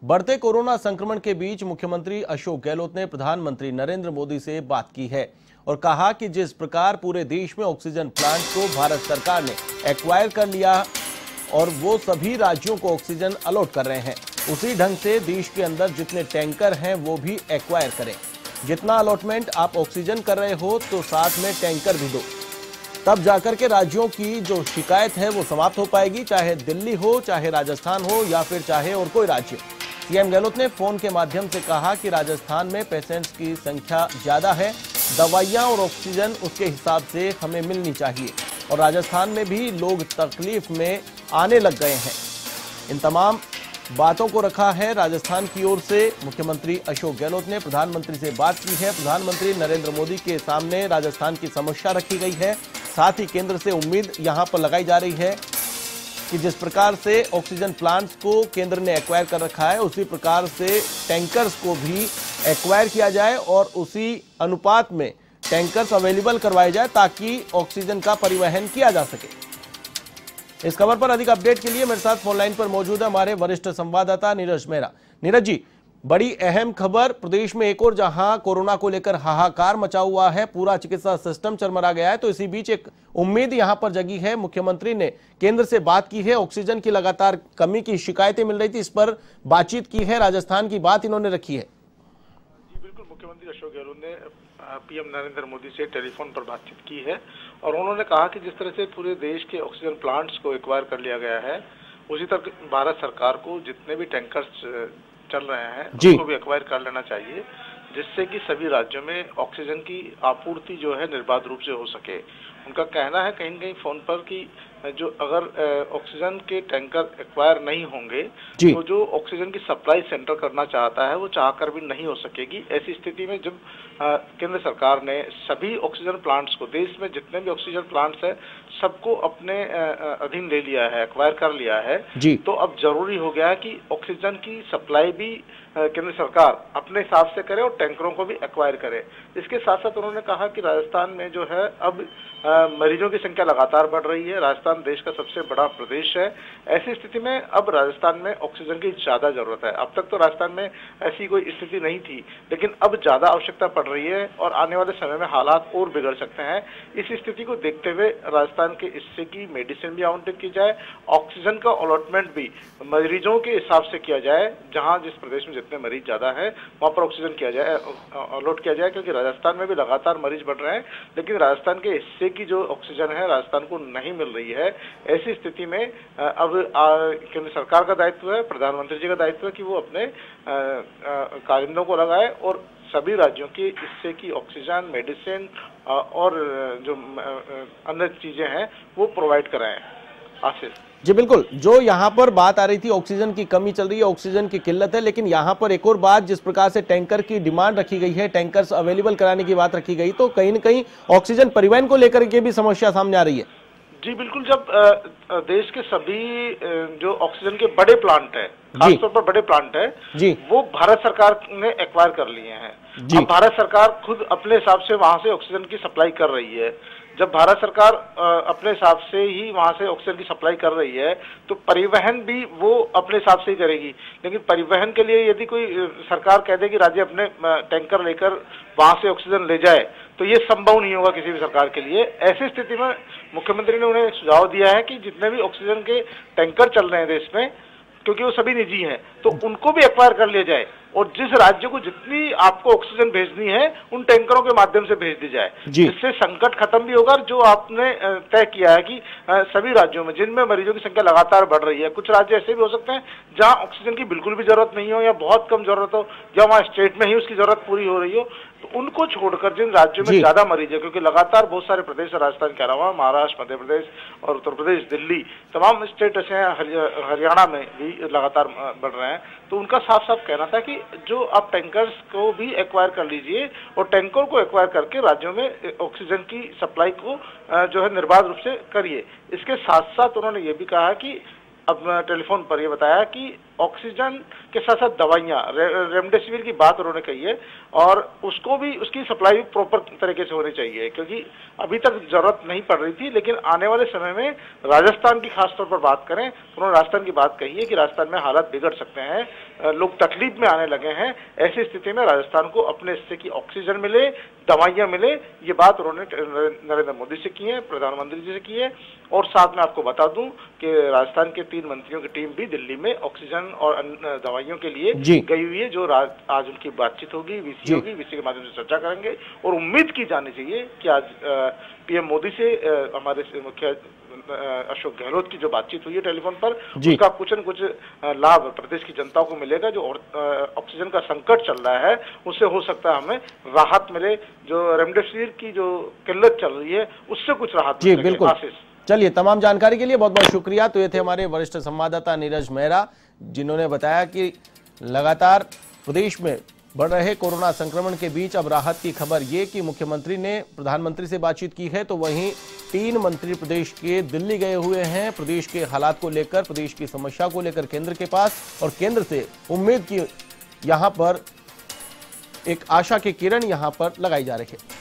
बढ़ते कोरोना संक्रमण के बीच मुख्यमंत्री अशोक गहलोत ने प्रधानमंत्री नरेंद्र मोदी से बात की है और कहा कि जिस प्रकार पूरे देश में ऑक्सीजन प्लांट को भारत सरकार ने एक्वायर कर लिया और वो सभी राज्यों को ऑक्सीजन अलॉट कर रहे हैं, उसी ढंग से देश के अंदर जितने टैंकर हैं वो भी एक्वायर करें। जितना अलॉटमेंट आप ऑक्सीजन कर रहे हो तो साथ में टैंकर भी दो, तब जाकर के राज्यों की जो शिकायत है वो समाप्त हो पाएगी, चाहे दिल्ली हो, चाहे राजस्थान हो या फिर चाहे और कोई राज्य। सीएम गहलोत ने फोन के माध्यम से कहा कि राजस्थान में पेशेंट्स की संख्या ज्यादा है, दवाइयां और ऑक्सीजन उसके हिसाब से हमें मिलनी चाहिए और राजस्थान में भी लोग तकलीफ में आने लग गए हैं। इन तमाम बातों को रखा है राजस्थान की ओर से। मुख्यमंत्री अशोक गहलोत ने प्रधानमंत्री से बात की है। प्रधानमंत्री नरेंद्र मोदी के सामने राजस्थान की समस्या रखी गई है। साथ ही केंद्र से उम्मीद यहां पर लगाई जा रही है कि जिस प्रकार से ऑक्सीजन प्लांट्स को केंद्र ने एक्वायर कर रखा है, उसी प्रकार से टैंकर्स को भी एक्वायर किया जाए और उसी अनुपात में टैंकर्स अवेलेबल करवाए जाए ताकि ऑक्सीजन का परिवहन किया जा सके। इस खबर पर अधिक अपडेट के लिए मेरे साथ फोन लाइन पर मौजूद है हमारे वरिष्ठ संवाददाता नीरज मेहरा। नीरज जी, बड़ी अहम खबर, प्रदेश में एक और जहां कोरोना को लेकर हाहाकार मचा हुआ है, पूरा चिकित्सा सिस्टम चरमरा गया है, तो इसी बीच एक उम्मीद यहां पर जगी है। मुख्यमंत्री ने केंद्र से बात की है, ऑक्सीजन की लगातार कमी की शिकायतें मिल रही थी, इस पर बातचीत की है, राजस्थान की बात इन्होंने रखी है। जी बिल्कुल, मुख्यमंत्री अशोक गहलोत ने पीएम नरेंद्र मोदी से टेलीफोन पर बातचीत की है और उन्होंने कहा कि जिस तरह से पूरे देश के ऑक्सीजन प्लांट्स को एक्वायर कर लिया गया है, उसी तरह भारत सरकार को जितने भी टैंकर्स चल रहे हैं उनको भी एक्वायर कर लेना चाहिए, जिससे कि सभी राज्यों में ऑक्सीजन की आपूर्ति जो है निर्बाध रूप से हो सके। उनका कहना है कहीं न कहीं फोन पर कि जो अगर ऑक्सीजन के टैंकर एक्वायर नहीं होंगे तो जो ऑक्सीजन की सप्लाई सेंटर करना चाहता है वो चाहकर भी नहीं हो सकेगी। ऐसी स्थिति में जब केंद्र सरकार ने सभी ऑक्सीजन प्लांट्स को, देश में जितने भी ऑक्सीजन प्लांट्स है सबको अपने अधीन ले लिया है, एक्वायर कर लिया है, तो अब जरूरी हो गया है कि ऑक्सीजन की सप्लाई भी केंद्र सरकार अपने हिसाब से करे और टैंकरों को भी एक्वायर करे। इसके साथ साथ उन्होंने कहा कि राजस्थान में जो है अब मरीजों की संख्या लगातार बढ़ रही है। राजस्थान देश का सबसे बड़ा प्रदेश है। ऐसी स्थिति में अब राजस्थान में ऑक्सीजन की ज्यादा जरूरत है। अब तक तो राजस्थान में ऐसी कोई स्थिति नहीं थी, लेकिन अब ज्यादा आवश्यकता पड़ रही है और आने वाले समय में हालात और बिगड़ सकते हैं। इस स्थिति को देखते हुए राजस्थान के हिस्से की मेडिसिन भी आवंटित की जाए, ऑक्सीजन का अलॉटमेंट भी मरीजों के हिसाब से किया जाए, जहां जिस प्रदेश में जितने मरीज ज्यादा है वहां पर ऑक्सीजन किया जाए, अलॉट किया जाए, क्योंकि राजस्थान में भी लगातार मरीज बढ़ रहे हैं, लेकिन राजस्थान के हिस्से की जो ऑक्सीजन है राजस्थान को नहीं मिल रही है। ऐसी स्थिति में अब केंद्र सरकार का दायित्व है, प्रधानमंत्री जी का दायित्व है कि वो अपने कारिंदों को लगाए और सभी राज्यों के हिस्से की ऑक्सीजन, मेडिसिन और जो अन्य चीजें हैं वो प्रोवाइड कराएं। आशीष जी बिल्कुल, जो यहाँ पर बात आ रही थी ऑक्सीजन की कमी चल रही है, ऑक्सीजन की किल्लत है, लेकिन यहाँ पर एक और बात, जिस प्रकार से टैंकर की डिमांड रखी गई है, टैंकर्स अवेलेबल कराने की बात रखी गई, तो कहीं न कहीं ऑक्सीजन परिवहन को लेकर के भी समस्या सामने आ रही है। जी बिल्कुल, जब देश के सभी जो ऑक्सीजन के बड़े प्लांट है, खासतौर पर बड़े प्लांट है जी, वो भारत सरकार ने एक्वायर कर लिए हैं। अब भारत सरकार खुद अपने हिसाब से वहां से ऑक्सीजन की सप्लाई कर रही है। जब भारत सरकार अपने हिसाब से ही वहां से ऑक्सीजन की सप्लाई कर रही है तो परिवहन भी वो अपने हिसाब से ही करेगी, लेकिन परिवहन के लिए यदि कोई सरकार कह दे कि राज्य अपने टैंकर लेकर वहां से ऑक्सीजन ले जाए तो ये संभव नहीं होगा किसी भी सरकार के लिए। ऐसी स्थिति में मुख्यमंत्री ने उन्हें सुझाव दिया है कि जितने भी ऑक्सीजन के टैंकर चल रहे हैं देश में, क्योंकि वो सभी निजी हैं, तो उनको भी एक्वायर कर लिया जाए और जिस राज्य को जितनी आपको ऑक्सीजन भेजनी है उन टैंकरों के माध्यम से भेज दी जाए, जिससे संकट खत्म भी होगा। जो आपने तय किया है कि सभी राज्यों में जिनमें मरीजों की संख्या लगातार बढ़ रही है, कुछ राज्य ऐसे भी हो सकते हैं जहां ऑक्सीजन की बिल्कुल भी जरूरत नहीं हो या बहुत कम जरूरत हो, या वहां स्टेट में ही उसकी जरूरत पूरी हो रही हो, तो उनको छोड़कर जिन राज्यों में ज्यादा मरीज है, क्योंकि लगातार बहुत सारे प्रदेश, राजस्थान के अलावा महाराष्ट्र, मध्य प्रदेश और उत्तर प्रदेश, दिल्ली, तमाम स्टेट ऐसे हैं, हरियाणा में भी लगातार बढ़ रहे हैं, तो उनका साफ साफ कहना था कि जो आप टैंकर्स को भी एक्वायर कर लीजिए और टैंकर को एक्वायर करके राज्यों में ऑक्सीजन की सप्लाई को जो है निर्बाध रूप से करिए। इसके साथ साथ उन्होंने ये भी कहा कि अब टेलीफोन पर ये बताया कि ऑक्सीजन के साथ साथ दवाइयाँ, रेमडेसिविर की बात उन्होंने कही है, और उसको भी, उसकी सप्लाई भी प्रॉपर तरीके से होनी चाहिए, क्योंकि अभी तक जरूरत नहीं पड़ रही थी, लेकिन आने वाले समय में राजस्थान की खासतौर पर बात करें तो उन्होंने राजस्थान की बात कही है कि राजस्थान में हालात बिगड़ सकते हैं, लोग तकलीफ में आने लगे हैं। ऐसी स्थिति में राजस्थान को अपने हिस्से की ऑक्सीजन मिले, दवाइयाँ मिले, ये बात उन्होंने नरेंद्र मोदी से की है, प्रधानमंत्री जी से की है। और साथ में आपको बता दूं कि राजस्थान के 3 मंत्रियों की टीम भी दिल्ली में ऑक्सीजन और दवाइयों के लिए गई हुई है, जो आज उनकी बातचीत होगी, वीसी होगी, वीसी के माध्यम से चर्चा करेंगे। और उम्मीद की जानी चाहिए कि आज पीएम मोदी से हमारे मुख्य अशोक गहलोत की जो बातचीत हुई है टेलीफोन पर, उसका कुछ न कुछ लाभ प्रदेश की जनता को मिलेगा। जो ऑक्सीजन का संकट चल रहा है उससे हो सकता है हमें राहत मिले, जो रेमडेसिविर की जो किल्लत चल रही है उससे कुछ राहत मिले। बिल्कुल। चलिए, तमाम जानकारी के लिए बहुत बहुत शुक्रिया। तो ये थे हमारे वरिष्ठ संवाददाता नीरज मेहरा, जिन्होंने बताया कि लगातार प्रदेश में बढ़ रहे कोरोना संक्रमण के बीच अब राहत की खबर ये कि मुख्यमंत्री ने प्रधानमंत्री से बातचीत की है, तो वहीं 3 मंत्री प्रदेश के दिल्ली गए हुए हैं प्रदेश के हालात को लेकर, प्रदेश की समस्या को लेकर केंद्र के पास, और केंद्र से उम्मीद की यहां पर एक आशा की किरण यहां पर लगाई जा रही है।